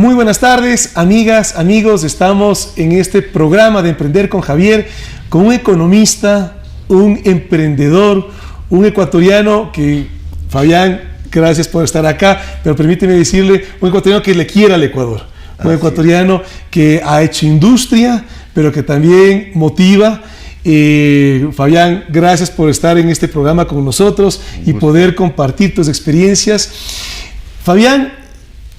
Muy buenas tardes, amigas, amigos. Estamos en este programa de Emprender con Javier, con un economista, un emprendedor, un ecuatoriano que, Fabián, gracias por estar acá, pero permíteme decirle, un ecuatoriano que le quiere al Ecuador, un ecuatoriano que ha hecho industria, pero que también motiva. Fabián, gracias por estar en este programa con nosotros y poder compartir tus experiencias. Fabián,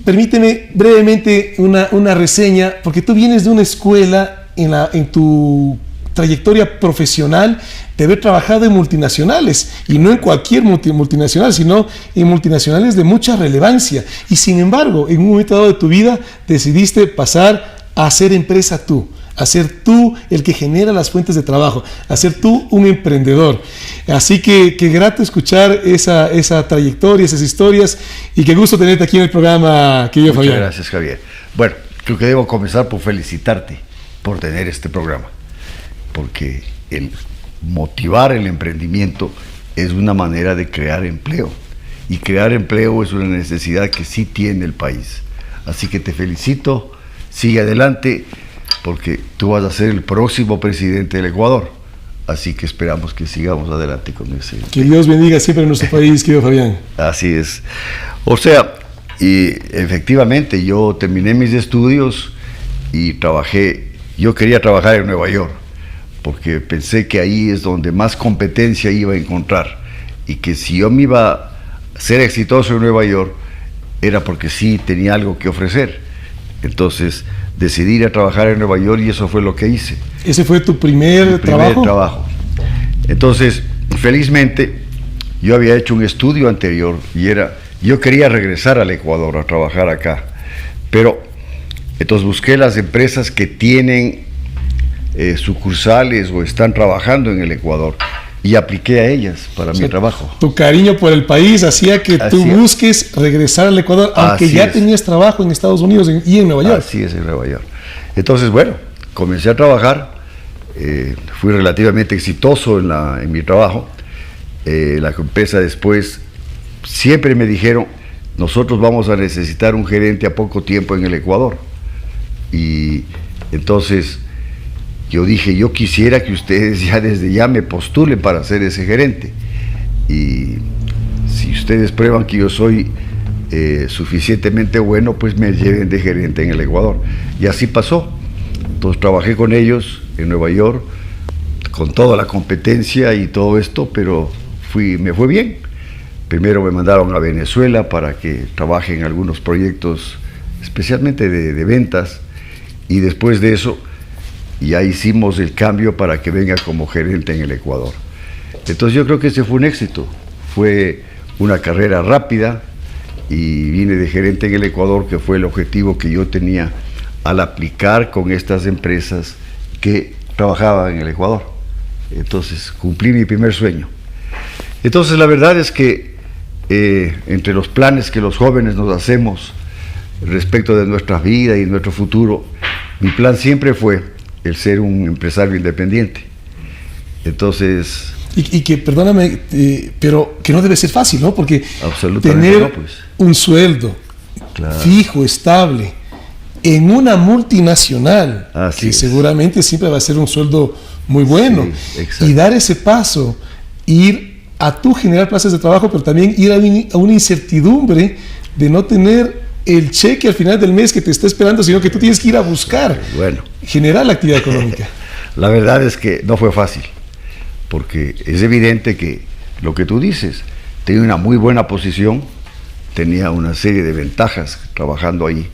permíteme brevemente una reseña, porque tú vienes de una escuela en tu trayectoria profesional de haber trabajado en multinacionales, y no en cualquier multinacional, sino en multinacionales de mucha relevancia. Y sin embargo, en un momento dado de tu vida, decidiste pasar a hacer empresa tú, a ser tú el que genera las fuentes de trabajo, a ser tú un emprendedor. Así que qué grato escuchar esa trayectoria, esas historias, y qué gusto tenerte aquí en el programa, querido Fabián. Muchas gracias, Javier. Bueno, creo que debo comenzar por felicitarte por tener este programa, porque el motivar el emprendimiento es una manera de crear empleo, y crear empleo es una necesidad que sí tiene el país. Así que te felicito, sigue adelante, porque tú vas a ser el próximo presidente del Ecuador. Así que esperamos que sigamos adelante con ese. Que Dios bendiga siempre a nuestro país, querido Fabián. Así es. O sea, y efectivamente yo terminé mis estudios y trabajé. Yo quería trabajar en Nueva York, porque pensé que ahí es donde más competencia iba a encontrar, y que si yo me iba a ser exitoso en Nueva York era porque sí tenía algo que ofrecer. Entonces decidí ir a trabajar en Nueva York, y eso fue lo que hice. ¿Ese fue tu primer trabajo? Entonces, felizmente, yo había hecho un estudio anterior, y yo quería regresar al Ecuador a trabajar acá, pero entonces busqué las empresas que tienen sucursales o están trabajando en el Ecuador, y apliqué a ellas para mi trabajo. Tu cariño por el país hacía que tú busques regresar al Ecuador, aunque ya tenías trabajo en Estados Unidos y en Nueva York. Así es, en Nueva York. Entonces, bueno, comencé a trabajar, fui relativamente exitoso en mi trabajo. La empresa después siempre me dijeron, nosotros vamos a necesitar un gerente a poco tiempo en el Ecuador. Y entonces yo dije, yo quisiera que ustedes ya desde ya me postulen para ser ese gerente, y si ustedes prueban que yo soy suficientemente bueno, pues me lleven de gerente en el Ecuador. Y así pasó. Entonces trabajé con ellos en Nueva York, con toda la competencia y todo esto, pero me fue bien. Primero me mandaron a Venezuela para que trabaje en algunos proyectos, especialmente de ventas, y después de eso ya hicimos el cambio para que venga como gerente en el Ecuador. Entonces yo creo que ese fue un éxito, fue una carrera rápida, y vine de gerente en el Ecuador, que fue el objetivo que yo tenía al aplicar con estas empresas que trabajaban en el Ecuador. Entonces cumplí mi primer sueño. Entonces la verdad es que entre los planes que los jóvenes nos hacemos respecto de nuestra vida y nuestro futuro, mi plan siempre fue el ser un empresario independiente. Entonces... Y que, perdóname, pero que no debe ser fácil, ¿no? Porque tener un sueldo fijo, estable, en una multinacional, que seguramente siempre va a ser un sueldo muy bueno, y dar ese paso, ir a tú generar plazas de trabajo, pero también ir a una incertidumbre de no tener el cheque al final del mes que te está esperando, sino que tú tienes que ir a buscar, generar la actividad económica. La verdad es que no fue fácil, porque es evidente que lo que tú dices, tenía una muy buena posición, tenía una serie de ventajas trabajando ahí,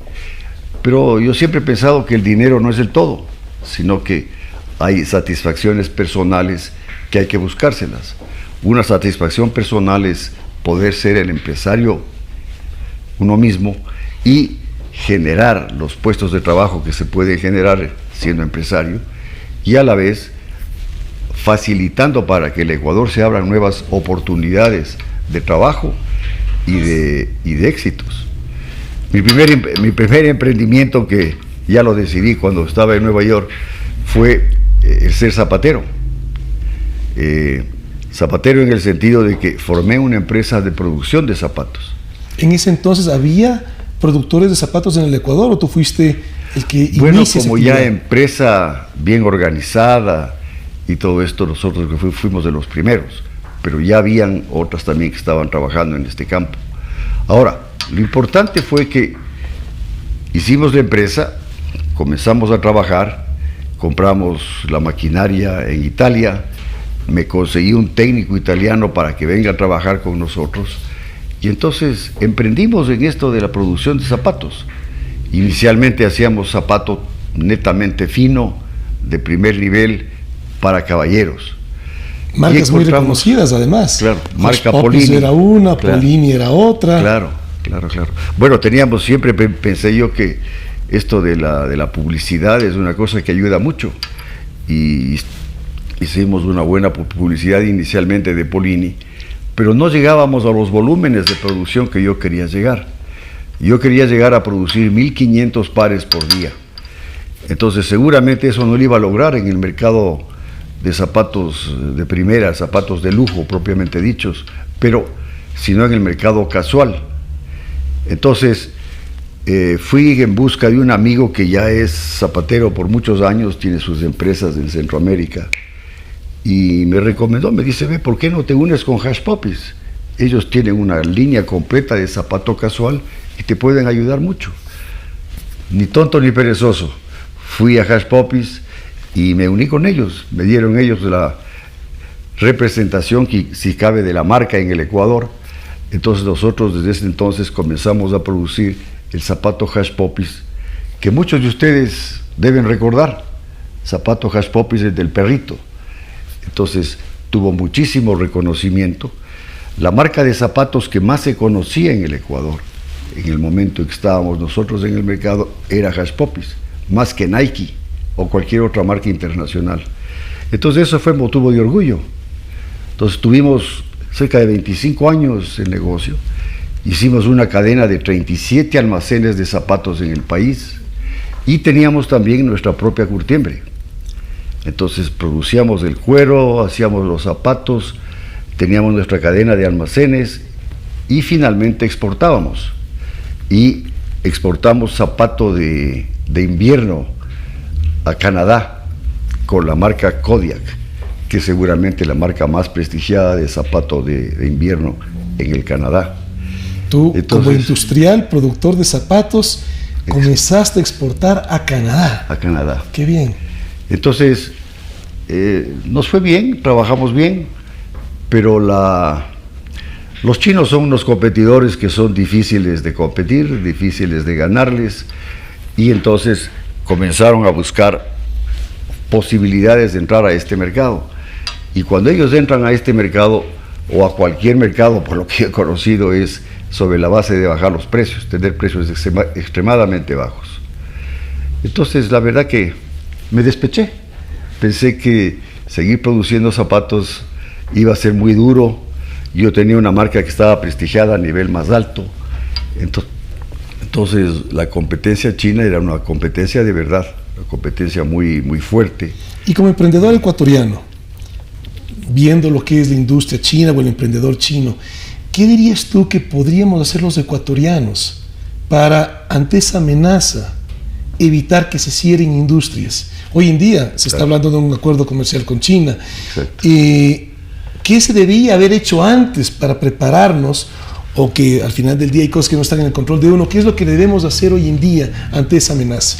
pero yo siempre he pensado que el dinero no es el todo, sino que hay satisfacciones personales que hay que buscárselas. Una satisfacción personal es poder ser el empresario uno mismo y generar los puestos de trabajo que se pueden generar siendo empresario, y a la vez facilitando para que el Ecuador se abran nuevas oportunidades de trabajo y de éxitos. Mi primer emprendimiento, que ya lo decidí cuando estaba en Nueva York, fue el ser zapatero. Zapatero en el sentido de que formé una empresa de producción de zapatos. En ese entonces había productores de zapatos en el Ecuador, o tú fuiste el que Bueno, inicia como esa ya actividad? empresa bien organizada y todo esto, nosotros fuimos de los primeros, pero ya habían otras también que estaban trabajando en este campo. Ahora, lo importante fue que hicimos la empresa, comenzamos a trabajar, compramos la maquinaria en Italia, me conseguí un técnico italiano para que venga a trabajar con nosotros, y entonces emprendimos en esto de la producción de zapatos. Inicialmente hacíamos zapato netamente fino, de primer nivel, para caballeros. Marcas Y muy encontramos- reconocidas, además. Claro, marca Hush Puppies Polini. era una, Claro. Polini era otra. Claro. Bueno, teníamos siempre, pensé yo que esto de la publicidad es una cosa que ayuda mucho. Y hicimos una buena publicidad inicialmente de Polini, pero no llegábamos a los volúmenes de producción que yo quería llegar. Yo quería llegar a producir 1.500 pares por día. Entonces seguramente eso no lo iba a lograr en el mercado de zapatos de primera, zapatos de lujo propiamente dichos, pero sino en el mercado casual. Entonces fui en busca de un amigo que ya es zapatero por muchos años, tiene sus empresas en Centroamérica, y me recomendó, me dice, ve, ¿por qué no te unes con Hush Puppies? Ellos tienen una línea completa de zapato casual y te pueden ayudar mucho. Ni tonto ni perezoso. Fui a Hush Puppies y me uní con ellos. Me dieron ellos la representación, si cabe, de la marca en el Ecuador. Entonces nosotros desde ese entonces comenzamos a producir el zapato Hush Puppies, que muchos de ustedes deben recordar. Zapato Hush Puppies es del perrito. Entonces tuvo muchísimo reconocimiento. La marca de zapatos que más se conocía en el Ecuador, en el momento en que estábamos nosotros en el mercado, era Hush Puppies, más que Nike o cualquier otra marca internacional. Entonces eso fue motivo de orgullo. Entonces tuvimos cerca de 25 años en negocio, hicimos una cadena de 37 almacenes de zapatos en el país y teníamos también nuestra propia curtiembre. Entonces producíamos el cuero, hacíamos los zapatos, teníamos nuestra cadena de almacenes y finalmente exportábamos. Y exportamos zapato de invierno a Canadá con la marca Kodiak, que es seguramente la marca más prestigiada de zapato de invierno en el Canadá. Tú, Entonces, como industrial, productor de zapatos, comenzaste a exportar a Canadá. A Canadá. Qué bien. Entonces, nos fue bien, trabajamos bien, pero los chinos son unos competidores que son difíciles de competir, difíciles de ganarles, y entonces comenzaron a buscar posibilidades de entrar a este mercado. Y cuando ellos entran a este mercado, o a cualquier mercado, por lo que he conocido, es sobre la base de bajar los precios, tener precios extremadamente bajos. Entonces, la verdad que me despeché. Pensé que seguir produciendo zapatos iba a ser muy duro. Yo tenía una marca que estaba prestigiada a nivel más alto. Entonces, la competencia china era una competencia de verdad, una competencia muy, muy fuerte. Y como emprendedor ecuatoriano, viendo lo que es la industria china o el emprendedor chino, ¿qué dirías tú que podríamos hacer los ecuatorianos para, ante esa amenaza, evitar que se cierren industrias? Hoy en día se está hablando de un acuerdo comercial con China. ¿Qué se debía haber hecho antes para prepararnos? O que al final del día hay cosas que no están en el control de uno. ¿Qué es lo que debemos hacer hoy en día ante esa amenaza?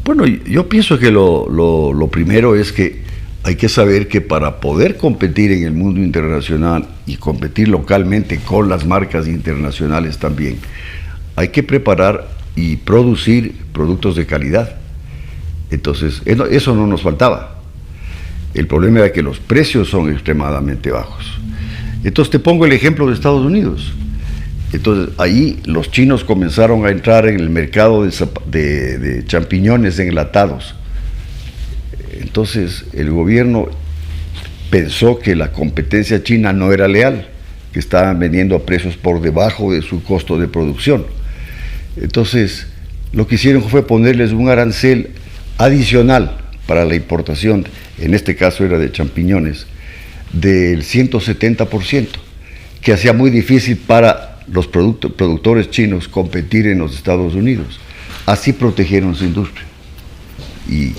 Bueno, yo pienso que lo primero es que hay que saber que para poder competir en el mundo internacional y competir localmente con las marcas internacionales también, hay que preparar y producir productos de calidad. Entonces, eso no nos faltaba. El problema era que los precios son extremadamente bajos. Entonces, te pongo el ejemplo de Estados Unidos. Entonces, ahí los chinos comenzaron a entrar en el mercado de champiñones enlatados. Entonces, el gobierno pensó que la competencia china no era leal, que estaban vendiendo a precios por debajo de su costo de producción. Entonces, lo que hicieron fue ponerles un arancel adicional para la importación, en este caso era de champiñones, del 170%, que hacía muy difícil para los productores chinos competir en los Estados Unidos. Así protegieron su industria. Y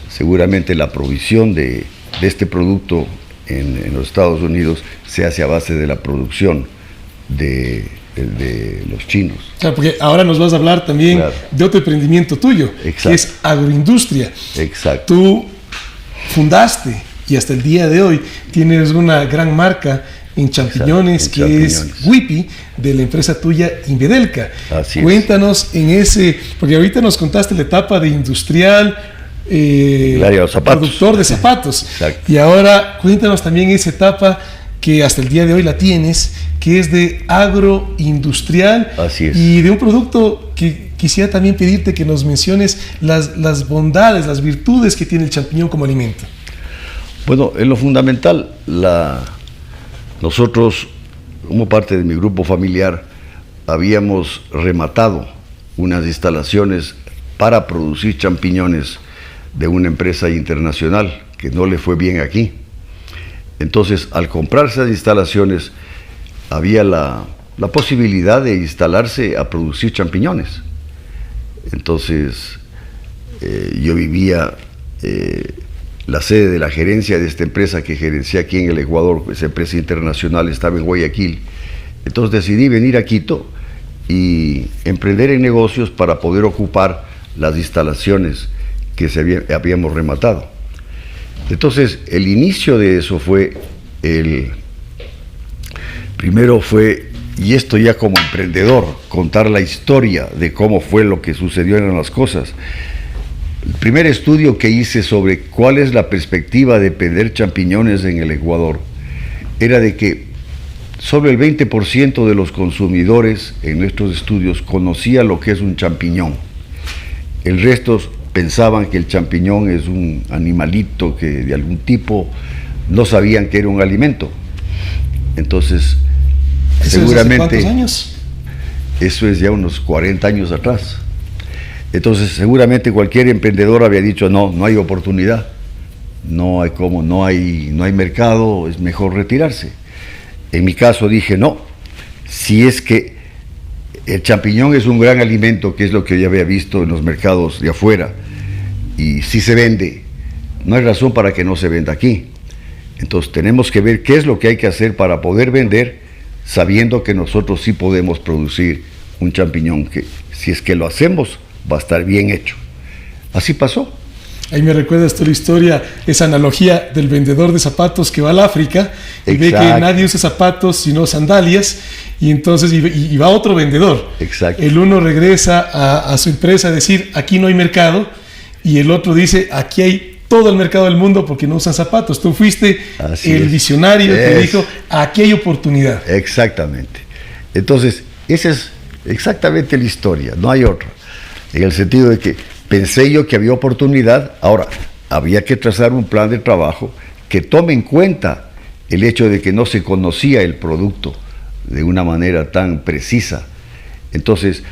seguramente la provisión de este producto en los Estados Unidos se hace a base de la producción de los chinos. Claro, porque ahora nos vas a hablar también de otro emprendimiento tuyo, Exacto. que es agroindustria. Exacto. Tú fundaste y hasta el día de hoy tienes una gran marca en champiñones, Exacto, que champiñones. es Wipi, de la empresa tuya Invedelca. Así es. Cuéntanos en ese, porque ahorita nos contaste la etapa de industrial, El área de los zapatos. productor de zapatos. Exacto. Y ahora cuéntanos también esa etapa que hasta el día de hoy la tienes, que es de agroindustrial. Así es. Y de un producto que quisiera también pedirte que nos menciones las bondades, las virtudes que tiene el champiñón como alimento. Bueno, en lo fundamental, nosotros, como parte de mi grupo familiar, habíamos rematado unas instalaciones para producir champiñones de una empresa internacional que no le fue bien aquí. Entonces, al comprar esas instalaciones, había la posibilidad de instalarse a producir champiñones. Entonces, yo vivía, la sede de la gerencia de esta empresa que gerencia aquí en el Ecuador, esa empresa internacional estaba en Guayaquil. Entonces decidí venir a Quito y emprender en negocios para poder ocupar las instalaciones que habíamos rematado. Entonces, el inicio de eso primero fue, y esto ya como emprendedor, contar la historia de cómo fue lo que sucedió en las cosas. El primer estudio que hice sobre cuál es la perspectiva de vender champiñones en el Ecuador era de que solo el 20% de los consumidores en nuestros estudios conocía lo que es un champiñón. El resto pensaban que el champiñón es un animalito que de algún tipo, no sabían que era un alimento. Entonces, seguramente... ¿Hace cuántos años? Eso es ya unos 40 años atrás. Entonces, seguramente cualquier emprendedor había dicho, no hay oportunidad, no hay mercado, es mejor retirarse. En mi caso dije, no, si es que el champiñón es un gran alimento, que es lo que yo había visto en los mercados de afuera, y si se vende, no hay razón para que no se venda aquí. Entonces tenemos que ver qué es lo que hay que hacer para poder vender, sabiendo que nosotros sí podemos producir un champiñón, que si es que lo hacemos, va a estar bien hecho. Así pasó. Ahí me recuerdas tú la historia, esa analogía del vendedor de zapatos que va al África y Exacto. ve que nadie usa zapatos sino sandalias, y entonces y va otro vendedor. Exacto. El uno regresa a su empresa a decir, aquí no hay mercado, y el otro dice, aquí hay todo el mercado del mundo porque no usan zapatos. Tú fuiste el visionario que dijo, aquí hay oportunidad. Exactamente. Entonces, esa es exactamente la historia, no hay otra. En el sentido de que pensé yo que había oportunidad. Ahora, había que trazar un plan de trabajo que tome en cuenta el hecho de que no se conocía el producto de una manera tan precisa. Entonces,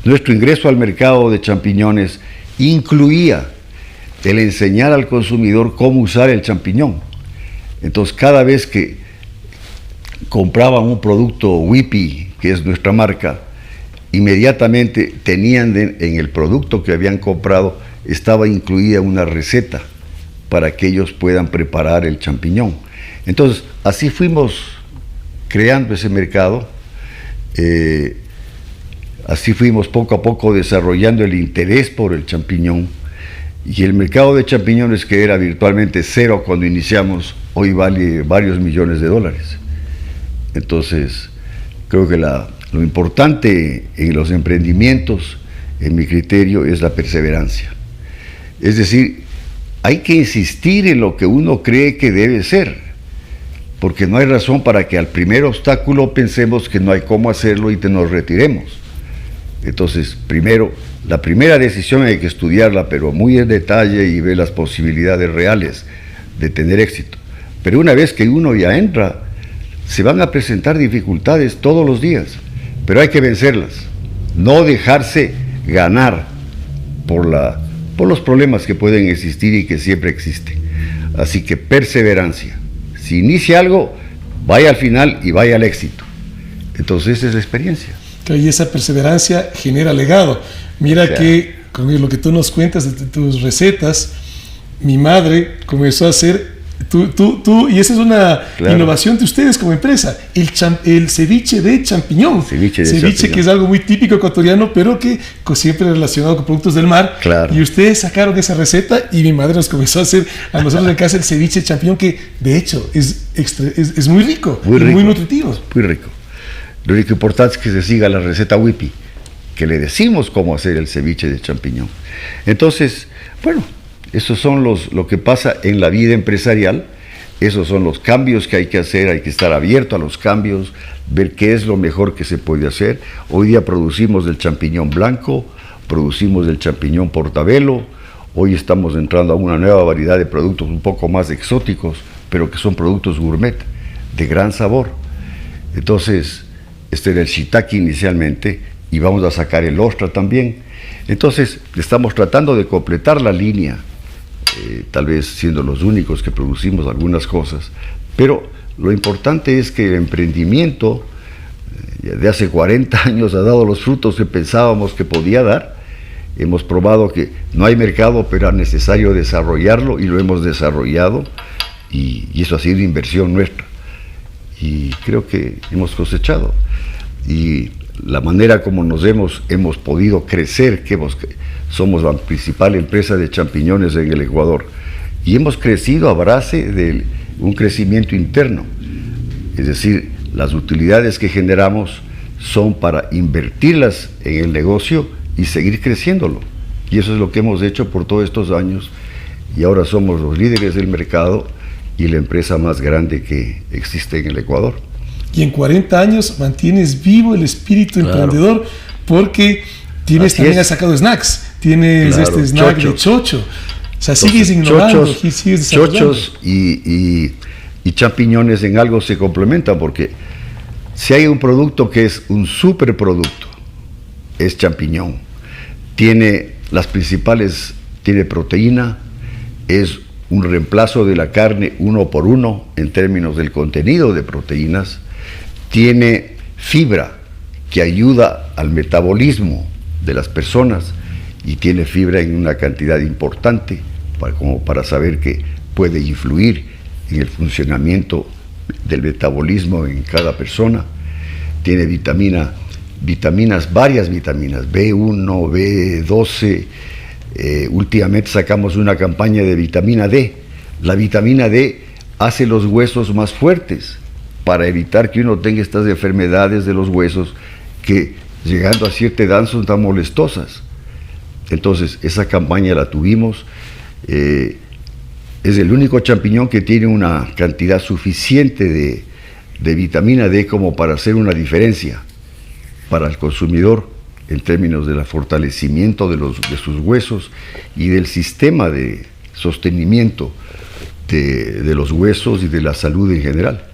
nuestro ingreso al mercado de champiñones incluía el enseñar al consumidor cómo usar el champiñón. Entonces, cada vez que compraban un producto Wipi, que es nuestra marca, inmediatamente tenían en el producto que habían comprado, estaba incluida una receta para que ellos puedan preparar el champiñón. Entonces, así fuimos creando ese mercado, así fuimos poco a poco desarrollando el interés por el champiñón, y el mercado de champiñones, que era virtualmente cero cuando iniciamos, hoy vale varios millones de dólares. Entonces, creo que lo importante en los emprendimientos, en mi criterio, es la perseverancia. Es decir, hay que insistir en lo que uno cree que debe ser, porque no hay razón para que al primer obstáculo pensemos que no hay cómo hacerlo y nos retiremos. Entonces, la primera decisión hay que estudiarla, pero muy en detalle, y ver las posibilidades reales de tener éxito. Pero una vez que uno ya entra, se van a presentar dificultades todos los días, pero hay que vencerlas, no dejarse ganar por los problemas que pueden existir y que siempre existen. Así que perseverancia. Si inicia algo, vaya al final y vaya al éxito. Entonces esa es la experiencia. Y esa perseverancia genera legado. Mira, o sea, que con lo que tú nos cuentas de tus recetas, mi madre comenzó a hacer, y esa es una innovación de ustedes como empresa, el ceviche de champiñón. Ceviche que es algo muy típico ecuatoriano, pero que siempre relacionado con productos del mar. Claro. Y ustedes sacaron esa receta y mi madre nos comenzó a hacer a nosotros en casa el ceviche de champiñón, que de hecho es muy rico, muy nutritivo. Muy rico. Lo único importante es que se siga la receta WIPI, que le decimos cómo hacer el ceviche de champiñón. Entonces, bueno, esos son lo que pasa en la vida empresarial, esos son los cambios que hay que hacer, hay que estar abierto a los cambios, ver qué es lo mejor que se puede hacer. Hoy día producimos del champiñón blanco, producimos del champiñón portabelo, hoy estamos entrando a una nueva variedad de productos un poco más exóticos, pero que son productos gourmet, de gran sabor. Entonces, este era el shiitake inicialmente, y vamos a sacar el ostra también. Entonces, estamos tratando de completar la línea, tal vez siendo los únicos que producimos algunas cosas, pero lo importante es que el emprendimiento de hace 40 años ha dado los frutos que pensábamos que podía dar. Hemos probado que no hay mercado, pero era necesario desarrollarlo, y lo hemos desarrollado, y eso ha sido inversión nuestra, y creo que hemos cosechado. Y la manera como nos hemos podido crecer, somos la principal empresa de champiñones en el Ecuador, y hemos crecido a base de un crecimiento interno, es decir, las utilidades que generamos son para invertirlas en el negocio y seguir creciéndolo, y eso es lo que hemos hecho por todos estos años, y ahora somos los líderes del mercado y la empresa más grande que existe en el Ecuador. Y en 40 años mantienes vivo el espíritu emprendedor, porque tienes has sacado snacks, tienes este snack de chocho, o sea, sigues innovando, sigues desarrollando. Chochos y champiñones en algo se complementan, porque si hay un producto que es un superproducto, es champiñón. Tiene proteína, es un reemplazo de la carne 1 por 1 en términos del contenido de proteínas, tiene fibra que ayuda al metabolismo de las personas, y tiene fibra en una cantidad importante como para saber que puede influir en el funcionamiento del metabolismo en cada persona. Tiene varias vitaminas, B1, B12, últimamente sacamos una campaña de vitamina D. La vitamina D hace los huesos más fuertes, para evitar que uno tenga estas enfermedades de los huesos que, llegando a cierta edad, son tan molestosas. Entonces, esa campaña la tuvimos. Es el único champiñón que tiene una cantidad suficiente de vitamina D como para hacer una diferencia para el consumidor en términos del fortalecimiento de sus huesos y del sistema de sostenimiento de los huesos y de la salud en general.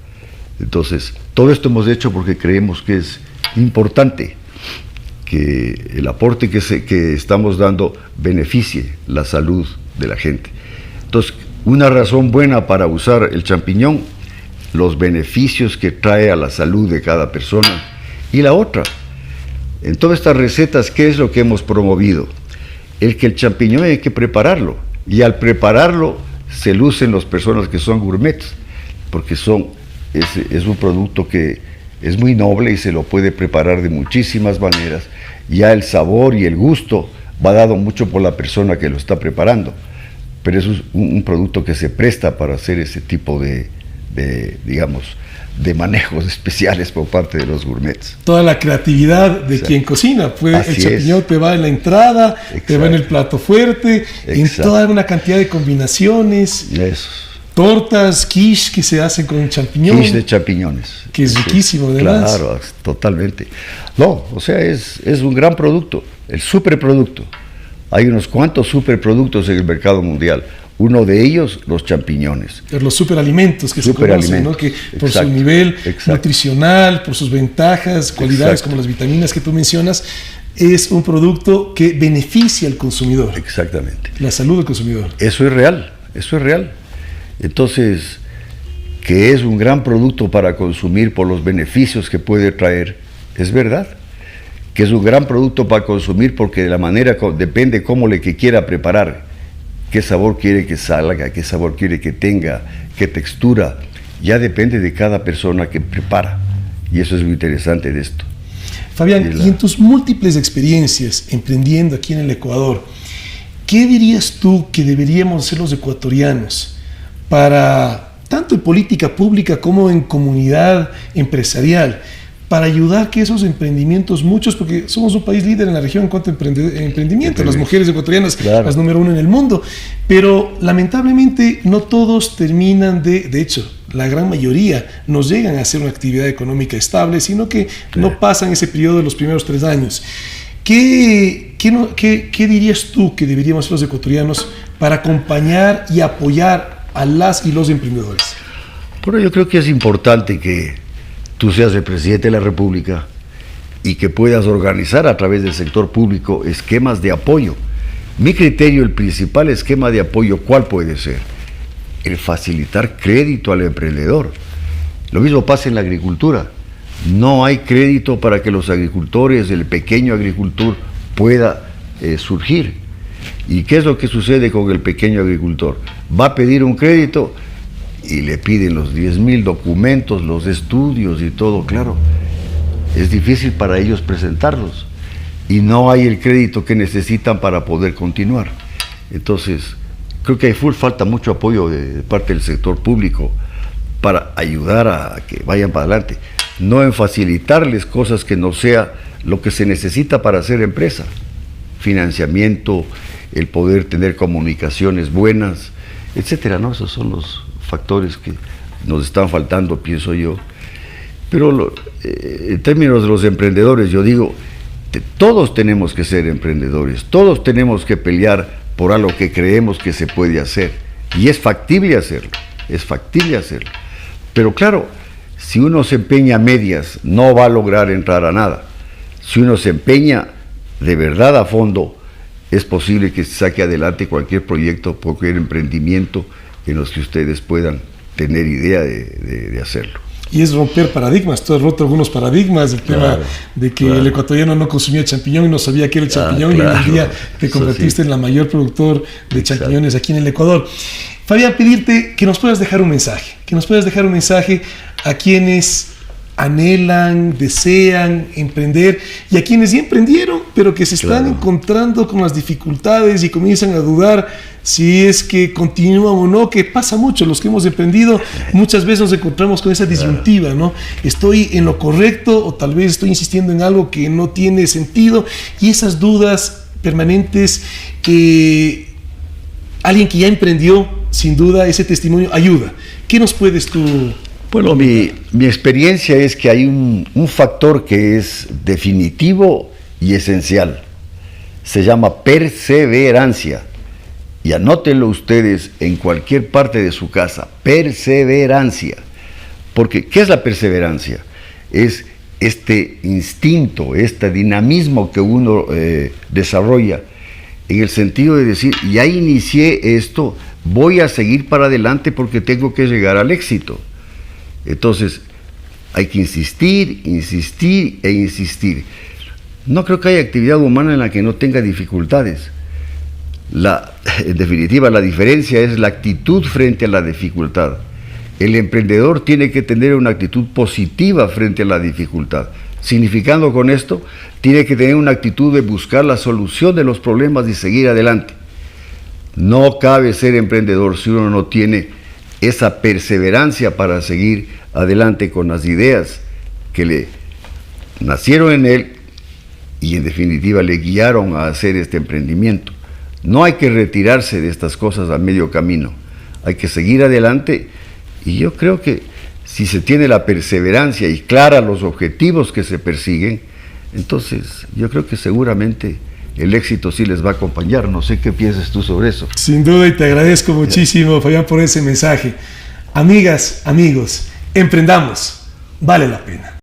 Entonces, todo esto hemos hecho porque creemos que es importante que el aporte que estamos dando beneficie la salud de la gente. Entonces, una razón buena para usar el champiñón, los beneficios que trae a la salud de cada persona. Y la otra, en todas estas recetas, ¿qué es lo que hemos promovido? El que el champiñón hay que prepararlo, y al prepararlo se lucen las personas que son gourmets, porque es un producto que es muy noble y se lo puede preparar de muchísimas maneras. Ya el sabor y el gusto va dado mucho por la persona que lo está preparando, pero es un producto que se presta para hacer ese tipo de manejos especiales por parte de los gourmets. Toda la creatividad de quien cocina, el champiñón te va en la entrada, te va en el plato fuerte, en toda una cantidad de combinaciones. Eso. Tortas, quiche que se hacen con champiñón. Quiche de champiñones. Que es riquísimo, además. Claro, totalmente. No, o sea, es un gran producto, el superproducto. Hay unos cuantos superproductos en el mercado mundial. Uno de ellos, los champiñones. Los superalimentos que se conocen, ¿no? Que por su nivel nutricional, por sus ventajas, cualidades como las vitaminas que tú mencionas, es un producto que beneficia al consumidor. Exactamente. La salud del consumidor. Eso es real, eso es real. Entonces, que es un gran producto para consumir por los beneficios que puede traer, es verdad. Que es un gran producto para consumir porque de la manera, depende cómo le que quiera preparar, qué sabor quiere que salga, qué sabor quiere que tenga, qué textura, ya depende de cada persona que prepara. Y eso es lo interesante de esto. Fabián, y en tus múltiples experiencias emprendiendo aquí en el Ecuador, ¿qué dirías tú que deberíamos hacer los ecuatorianos para, tanto en política pública como en comunidad empresarial, para ayudar que esos emprendimientos, muchos, porque somos un país líder en la región en cuanto a emprendimiento, las mujeres ecuatorianas, claro, las número 1 en el mundo, pero lamentablemente no todos terminan de hecho, la gran mayoría no llegan a hacer una actividad económica estable, sino que no pasan ese periodo de los primeros 3 años. ¿Qué dirías tú que deberíamos hacer los ecuatorianos para acompañar y apoyar a las y los emprendedores? Bueno, yo creo que es importante que tú seas el presidente de la República y que puedas organizar a través del sector público esquemas de apoyo. Mi criterio, el principal esquema de apoyo, ¿cuál puede ser? El facilitar crédito al emprendedor. Lo mismo pasa en la agricultura. No hay crédito para que los agricultores, el pequeño agricultor, pueda surgir. ¿Y qué es lo que sucede con el pequeño agricultor? Va a pedir un crédito y le piden los 10,000 documentos, los estudios y todo, claro. Es difícil para ellos presentarlos y no hay el crédito que necesitan para poder continuar. Entonces, creo que falta mucho apoyo de parte del sector público para ayudar a que vayan para adelante. No en facilitarles cosas que no sea lo que se necesita para hacer empresa. Financiamiento, el poder tener comunicaciones buenas, etcétera, ¿no? Esos son los factores que nos están faltando, pienso yo. Pero en términos de los emprendedores, yo digo, todos tenemos que ser emprendedores, todos tenemos que pelear por algo que creemos que se puede hacer, y es factible hacerlo, Pero claro, si uno se empeña a medias, no va a lograr entrar a nada. Si uno se empeña de verdad a fondo, es posible que se saque adelante cualquier proyecto, cualquier emprendimiento en los que ustedes puedan tener idea de hacerlo. Y es romper paradigmas. Tú has roto algunos paradigmas, el tema de que el ecuatoriano no consumía champiñón y no sabía qué era el champiñón, y hoy en día te convertiste en la mayor productor de champiñones aquí en el Ecuador. Fabián, pedirte que nos puedas dejar un mensaje, a quienes anhelan, desean emprender y a quienes ya emprendieron, pero que se están encontrando con las dificultades y comienzan a dudar si es que continúan o no, que pasa mucho. Los que hemos emprendido muchas veces nos encontramos con esa disyuntiva, ¿no? ¿Estoy en lo correcto o tal vez estoy insistiendo en algo que no tiene sentido? Y esas dudas permanentes, que alguien que ya emprendió, sin duda ese testimonio ayuda. ¿Qué nos puedes tú? Bueno, mi experiencia es que hay un factor que es definitivo y esencial. Se llama perseverancia. Y anótenlo ustedes en cualquier parte de su casa. Perseverancia. Porque, ¿qué es la perseverancia? Es este instinto, este dinamismo que uno desarrolla en el sentido de decir, ya inicié esto, voy a seguir para adelante porque tengo que llegar al éxito. Entonces, hay que insistir e insistir. No creo que haya actividad humana en la que no tenga dificultades. En definitiva, la diferencia es la actitud frente a la dificultad. El emprendedor tiene que tener una actitud positiva frente a la dificultad. Significando con esto, tiene que tener una actitud de buscar la solución de los problemas y seguir adelante. No cabe ser emprendedor si uno no tiene esa perseverancia para seguir adelante con las ideas que le nacieron en él y en definitiva le guiaron a hacer este emprendimiento. No hay que retirarse de estas cosas a medio camino, hay que seguir adelante, y yo creo que si se tiene la perseverancia y clara los objetivos que se persiguen, entonces yo creo que seguramente el éxito sí les va a acompañar. No sé qué piensas tú sobre eso. Sin duda, y te agradezco muchísimo, Fabián, por ese mensaje. Amigas, amigos, emprendamos, vale la pena.